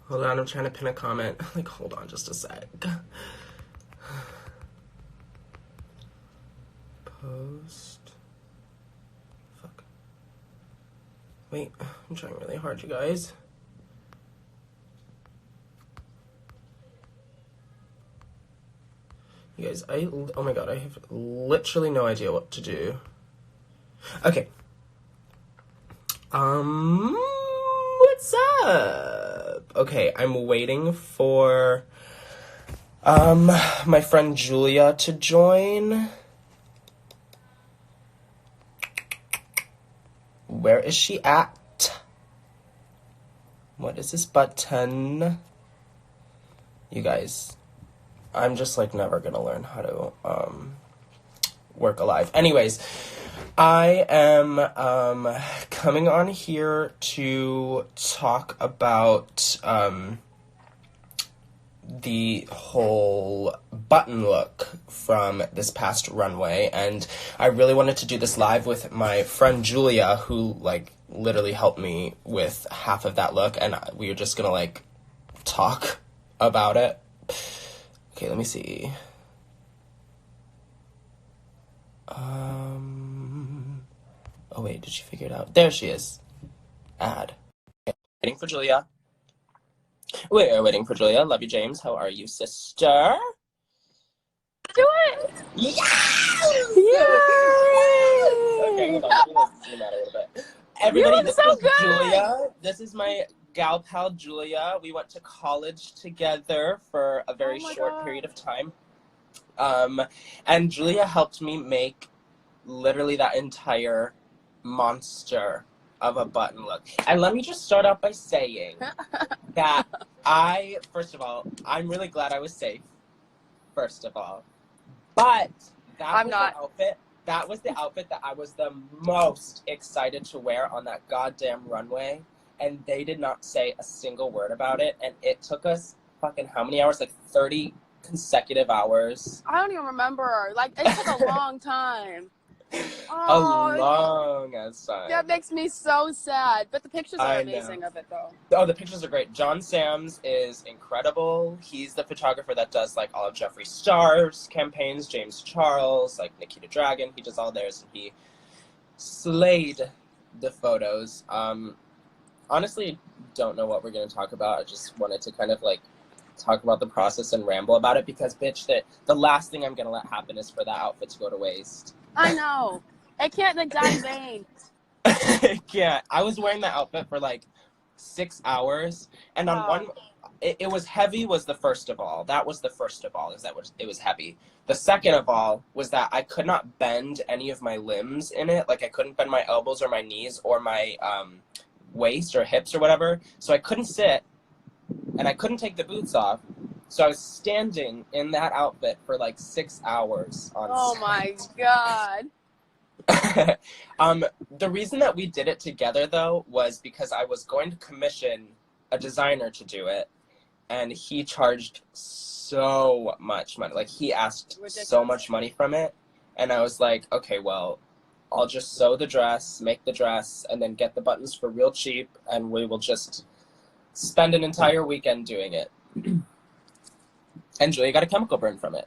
Hold on, I'm trying to pin a comment. Like, hold on just a sec. Post. Fuck. Wait, I'm trying really hard, you guys. You guys, oh my god, I have literally no idea what to do. Okay. What's up? Okay, I'm waiting for, my friend Julia to join. Where is she at? What is this button? You guys, I'm just, like, never gonna learn how to, work alive. Anyways, I am, coming on here to talk about, the whole button look from this past runway, and I really wanted to do this live with my friend Julia, who, like, literally helped me with half of that look, and we were just gonna, like, talk about it. Okay, let me see. Oh wait, did she figure it out? There she is. Add. Okay, waiting for Julia. We're waiting for Julia. Love you, James. How are you, sister? Do it! Yes! Yay! Okay, hold on. Let me zoom out a little bit. Everybody, this so is good! Julia. This is my gal pal, Julia. We went to college together for a very short period of time. And Julia helped me make literally that entire monster of a button look. And let me just start out by saying that first of all, I'm really glad I was safe, first of all. But that was the outfit that I was the most excited to wear on that goddamn runway. And they did not say a single word about it. And it took us fucking how many hours? Like 30 consecutive hours. I don't even remember. Like, it took a long time. A long ass time. That makes me so sad. But the pictures are amazing of it, though. Oh, the pictures are great. John Sams is incredible. He's the photographer that does, like, all of Jeffree Star's campaigns, James Charles, like, Nikita Dragon. He does all theirs, and he slayed the photos. Honestly, don't know what we're going to talk about. I just wanted to kind of, like, talk about the process and ramble about it because, bitch, the last thing I'm going to let happen is for that outfit to go to waste. I know. It can't, like, die in vain. It can't. I was wearing that outfit for, like, 6 hours, and on it was heavy was the first of all. That was the first of all, it was heavy. The second of all was that I could not bend any of my limbs in it. Like, I couldn't bend my elbows or my knees or my, waist or hips or whatever, so I couldn't sit, and I couldn't take the boots off, so I was standing in that outfit for like 6 hours on set. My god. The reason that we did it together, though, was because I was going to commission a designer to do it, and he charged so much money. Like, he asked so much money from it, and I was like, okay, well, I'll just sew the dress, make the dress, and then get the buttons for real cheap, and we will just spend an entire weekend doing it. And Julia got a chemical burn from it.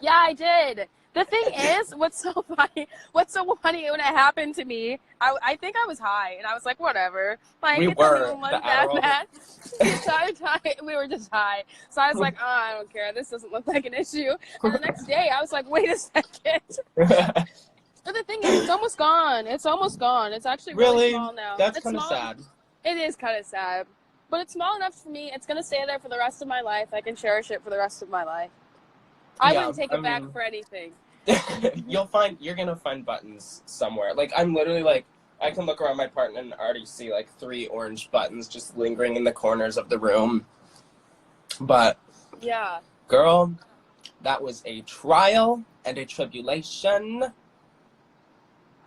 Yeah, I did. The thing is, what's so funny when it happened to me, I think I was high, and I was like, whatever. Like, We it were. doesn't even look that bad. The entire time, we were just high. So I was like, oh, I don't care. This doesn't look like an issue. And the next day, I was like, wait a second. But the thing is, it's almost gone. It's almost gone. It's actually really small now. That's kind of sad. It is kind of sad. But it's small enough for me. It's going to stay there for the rest of my life. I can cherish it for the rest of my life. I wouldn't take it back for anything. You're going to find buttons somewhere. Like, I'm literally, like, I can look around my apartment and already see, like, 3 orange buttons just lingering in the corners of the room. But, yeah, girl, that was a trial and a tribulation.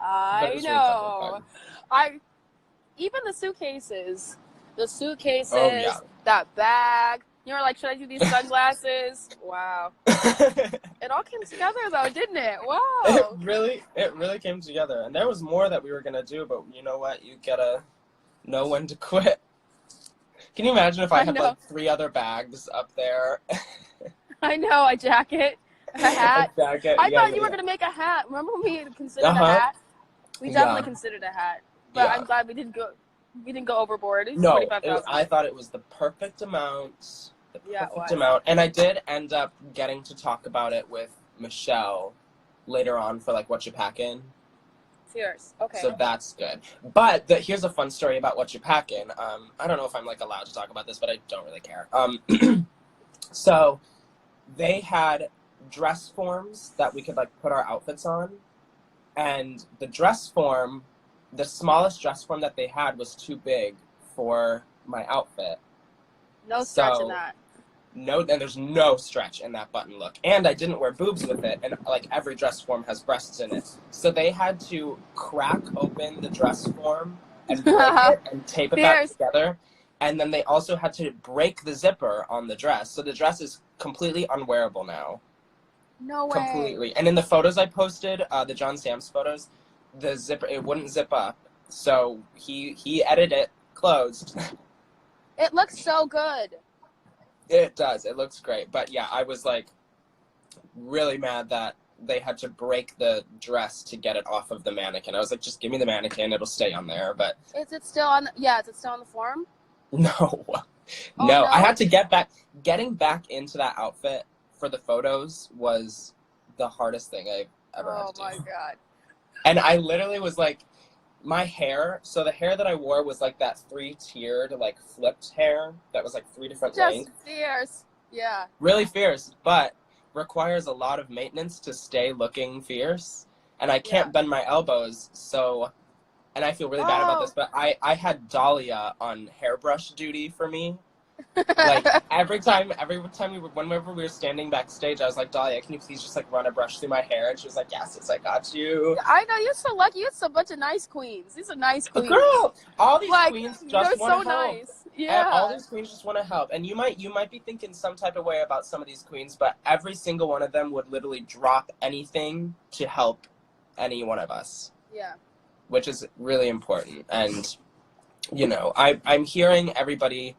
I know. Even the suitcases, that bag. You were like, should I do these sunglasses? Wow. It all came together though, didn't it? Wow. It really came together. And there was more that we were gonna do, but you know what? You gotta know when to quit. Can you imagine if I I had know. like 3 other bags up there? I know, a jacket, a hat. A jacket. I Yeah, thought yeah, you were yeah. gonna make a hat. Remember when we considered a Uh-huh. hat? We definitely Yeah. considered a hat, but Yeah. I'm glad we didn't go. We didn't go overboard. It's No, $25,000. I thought it was the perfect amount. The Yeah, it perfect was. amount. And I did end up getting to talk about it with Michelle later on for like What You Packin'. Cheers. Okay. So that's good. But here's a fun story about What You Packin'. I don't know if I'm like allowed to talk about this, but I don't really care. So they had dress forms that we could like put our outfits on, and the dress form, the smallest dress form that they had was too big for my outfit. No stretch in So that. no, and there's no stretch in that button look, and I didn't wear boobs with it, and like every dress form has breasts in it, so they had to crack open the dress form and break it and tape it back Fierce. together, and then they also had to break the zipper on the dress, so the dress is completely unwearable now. No way. Completely. And in the photos I posted, the John Sam's photos, the zipper, it wouldn't zip up, so he edited it closed. It looks so good. It does. It looks great. But yeah, I was like really mad that they had to break the dress to get it off of the mannequin. I was like, just give me the mannequin, it'll stay on there. But Is it still on? Yeah, is it still on the form? no. Oh, No, no? I had to getting back into that outfit for the photos was the hardest thing I've ever had to do. Oh my god. And I literally was like, my hair, so the hair that I wore was like that 3-tiered, like flipped hair that was like 3 different lengths. Just fierce. Yeah. Really fierce, but requires a lot of maintenance to stay looking fierce. And I can't bend my elbows, so, and I feel really bad about this, but I had Dahlia on hairbrush duty for me. Like every time whenever we were standing backstage, I was like, Dahlia, can you please just like run a brush through my hair? And she was like, yes, I got you. I know, you're so lucky. You're a bunch of nice queens. These are nice queens. Girl, all these like, queens just they're want to so help. nice. Yeah. And all these queens just want to help. And you might be thinking some type of way about some of these queens, but every single one of them would literally drop anything to help any one of us. Yeah. Which is really important. And, you know, I'm hearing everybody,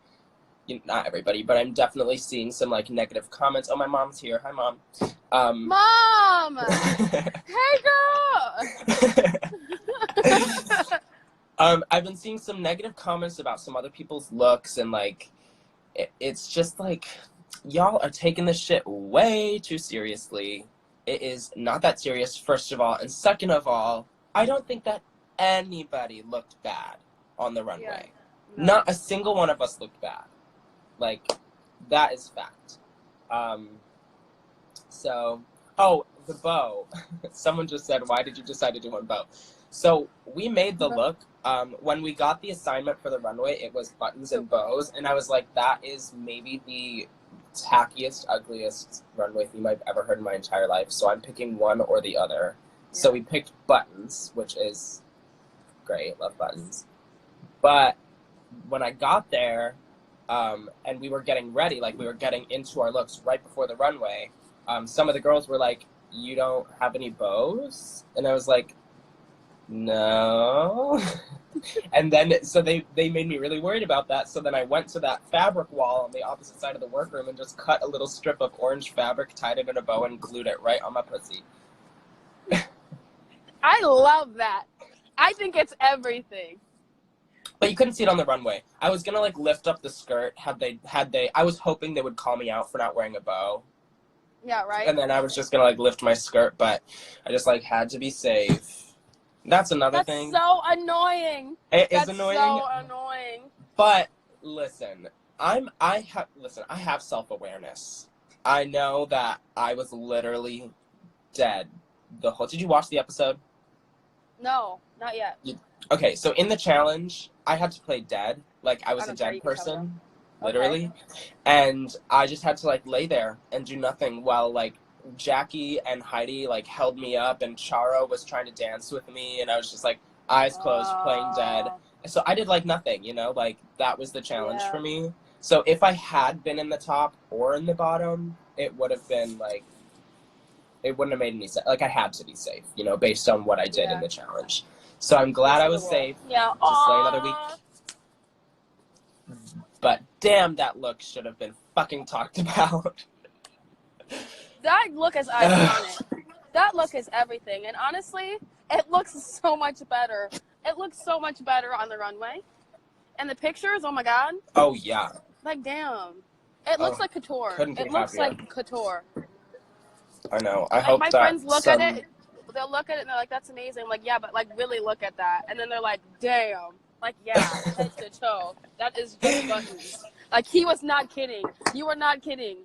not everybody, but I'm definitely seeing some like negative comments. Oh, my mom's here. Hi, Mom. Mom! Hey, girl! I've been seeing some negative comments about some other people's looks, and like, it's just like, y'all are taking this shit way too seriously. It is not that serious, first of all, and second of all, I don't think that anybody looked bad on the runway. No. Not a single one of us looked bad. Like, that is fact. So, oh, the bow. Someone just said, why did you decide to do one bow? So, we made the look. When we got the assignment for the runway, it was buttons and bows. And I was like, that is maybe the tackiest, ugliest runway theme I've ever heard in my entire life. So, I'm picking one or the other. Yeah. So, we picked buttons, which is great. Love buttons. But when I got there, and we were getting ready, like we were getting into our looks right before the runway, some of the girls were like, you don't have any bows? And I was like, no. And then, so they made me really worried about that. So then I went to that fabric wall on the opposite side of the workroom and just cut a little strip of orange fabric, tied it in a bow, and glued it right on my pussy. I love that. I think it's everything. But you couldn't see it on the runway. I was gonna like lift up the skirt had they I was hoping they would call me out for not wearing a bow. Yeah, right. And then I was just gonna like lift my skirt, but I just like had to be safe. That's another thing. That's so annoying. It is annoying. So annoying. But listen, I have self-awareness. I know that I was literally dead the whole. Did you watch the episode? No, not yet. Okay, so in the challenge, I had to play dead. Like, I was a dead person, literally. Okay. And I just had to, like, lay there and do nothing while, like, Jackie and Heidi, like, held me up, and Charo was trying to dance with me, and I was just, like, eyes closed, playing dead. So I did, like, nothing, you know? Like, that was the challenge for me. So if I had been in the top or in the bottom, it would have been, like, it wouldn't have made any sense. Like, I had to be safe, you know, based on what I did in the challenge. So I'm glad I was safe. Yeah. Just like another week. But damn, that look should have been fucking talked about. That look is iconic. That look is everything. And honestly, it looks so much better. It looks so much better on the runway. And the pictures, oh my God. Oh, yeah. Like, damn. It looks like couture. It looks like couture. I know. I hope my that friends look at it. They'll look at it and they're like, that's amazing. I'm like, yeah, but like really look at that. And then they're like, damn. Like, yeah, head to toe. That is just buttons. Like, he was not kidding. You were not kidding.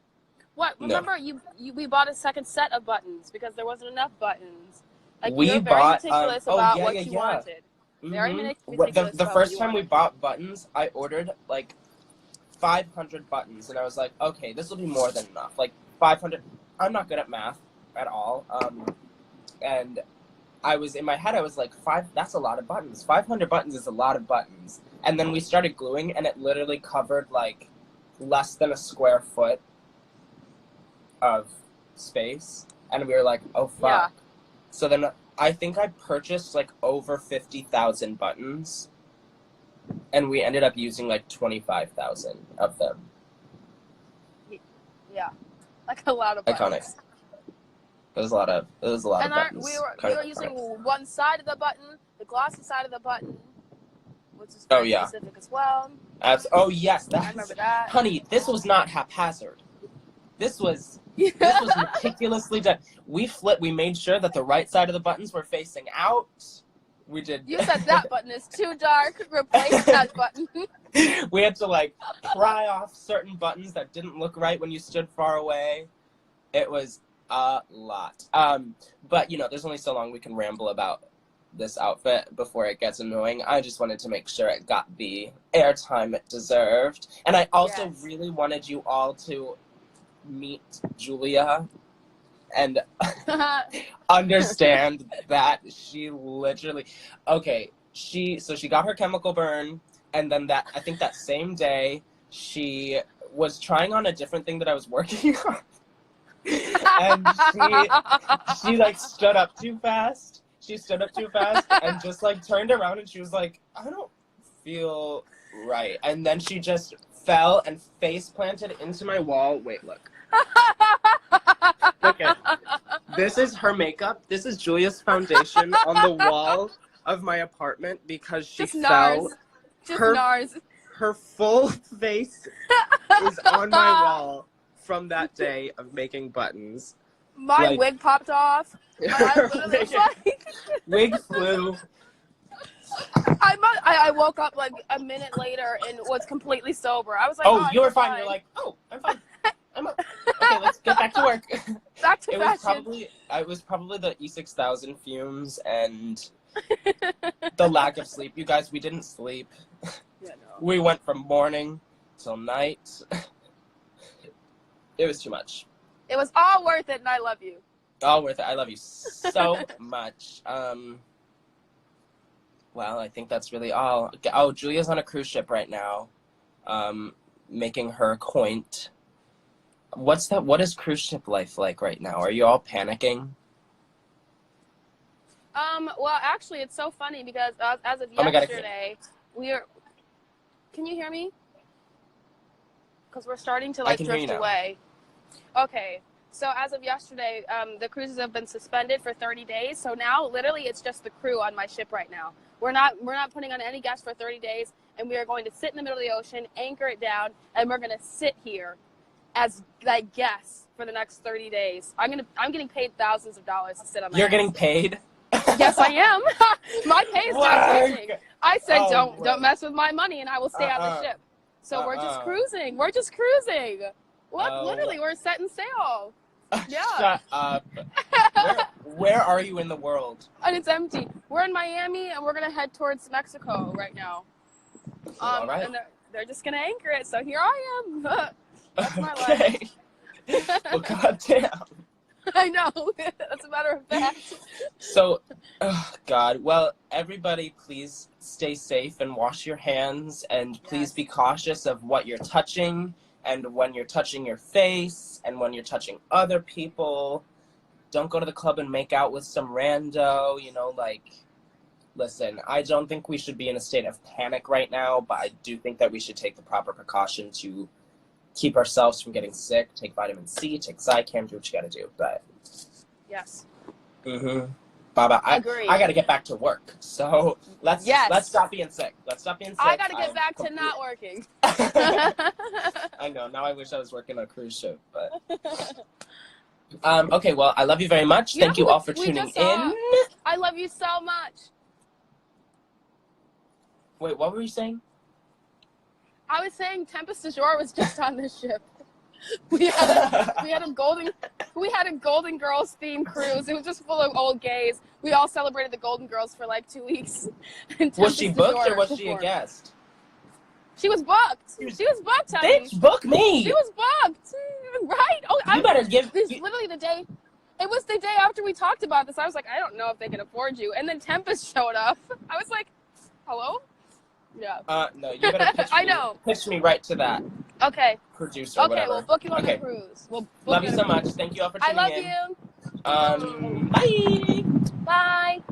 What? Remember, we bought a second set of buttons because there wasn't enough buttons. Like, we were very meticulous about what you wanted. Very meticulous. The first time we bought buttons, I ordered like 500 buttons, and I was like, okay, this will be more than enough. Like 500. I'm not good at math at all. And I was in my head, I was like, that's a lot of buttons. 500 buttons is a lot of buttons. And then we started gluing, and it literally covered like less than a square foot of space. And we were like, oh fuck. Yeah. So then I think I purchased like over 50,000 buttons, and we ended up using like 25,000 of them. Yeah, like a lot of buttons. Iconic. It was a lot of buttons. We were using one side of the button, the glossy side of the button, which is very specific as well. Oh yes, I remember that. Honey, this was not haphazard. This was meticulously done. We made sure that the right side of the buttons were facing out. We did. You said that button is too dark. Replace that button. We had to like pry off certain buttons that didn't look right when you stood far away. It was a lot. But you know, there's only so long we can ramble about this outfit before it gets annoying. I just wanted to make sure it got the airtime it deserved. And I also really wanted you all to meet Julia and understand that she literally she got her chemical burn, and then I think that same day she was trying on a different thing that I was working on. And she like stood up too fast. She stood up too fast and just like turned around, and she was like, I don't feel right. And then she just fell and face planted into my wall. Wait, look. Okay. This is her makeup. This is Julia's foundation on the wall of my apartment because she fell. Her full face is on my wall from that day of making buttons. My wig popped off. Wig flew. I woke up like a minute later and was completely sober. I was like, oh, you were fine. You're like, oh, I'm fine. Okay, let's get back to work. Back to fashion. It was probably the E6000 fumes and the lack of sleep. You guys, we didn't sleep. Yeah, no. We went from morning till night. It was too much. It was all worth it, and I love you. All worth it. I love you so much. Well, I think that's really all. Oh, Julia's on a cruise ship right now, making her coin. What is cruise ship life like right now? Are you all panicking? Well, actually, it's so funny because as of yesterday, can you hear me? Because we're starting to like drift away. Okay. So as of yesterday, the cruises have been suspended for 30 days. So now, literally, it's just the crew on my ship right now. We're not putting on any guests for 30 days, and we are going to sit in the middle of the ocean, anchor it down, and we're going to sit here as like guests for the next 30 days. I'm getting paid thousands of dollars to sit on my You're getting paid? Yes, I am. My pay is not changing. I said, don't mess with my money, and I will stay on the ship. So we're just cruising. We're just cruising. What? Literally, we're setting sail. Yeah. Shut up. Where are you in the world? And it's empty. We're in Miami, and we're going to head towards Mexico right now. All right. And they're just going to anchor it, so here I am. That's my life. Well, goddamn. I know. That's a matter of fact. So, oh, God. Well, everybody, please stay safe and wash your hands, and please be cautious of what you're touching, and when you're touching your face, and when you're touching other people. Don't go to the club and make out with some rando, you know, like, listen, I don't think we should be in a state of panic right now, but I do think that we should take the proper precaution to keep ourselves from getting sick. Take vitamin C, take Zicam, do what you gotta do. But yes. Baba, Agree. I gotta get back to work. So let's stop being sick. Let's stop being sick. I gotta get back to not working. I know. Now I wish I was working a cruise ship, but okay, well, I love you very much. Thank you all for tuning in. I love you so much. Wait, what were you saying? I was saying Tempest du Jour was just on this ship. We had a Golden Girls themed cruise. It was just full of old gays. We all celebrated the Golden Girls for like 2 weeks. Was she booked or was she a guest? She was booked. She was booked, honey. Bitch, book me. She was booked. Right? Oh, you better give. This literally the day. It was the day after we talked about this. I was like, I don't know if they can afford you. And then Tempest showed up. I was like, hello? Yeah. No, you better pitch me. I know. Pitch me right to that. Okay. Producer, okay, whatever. we'll book you on the cruise. Love you so much. Thank you all for tuning in. I love you. Bye. Bye.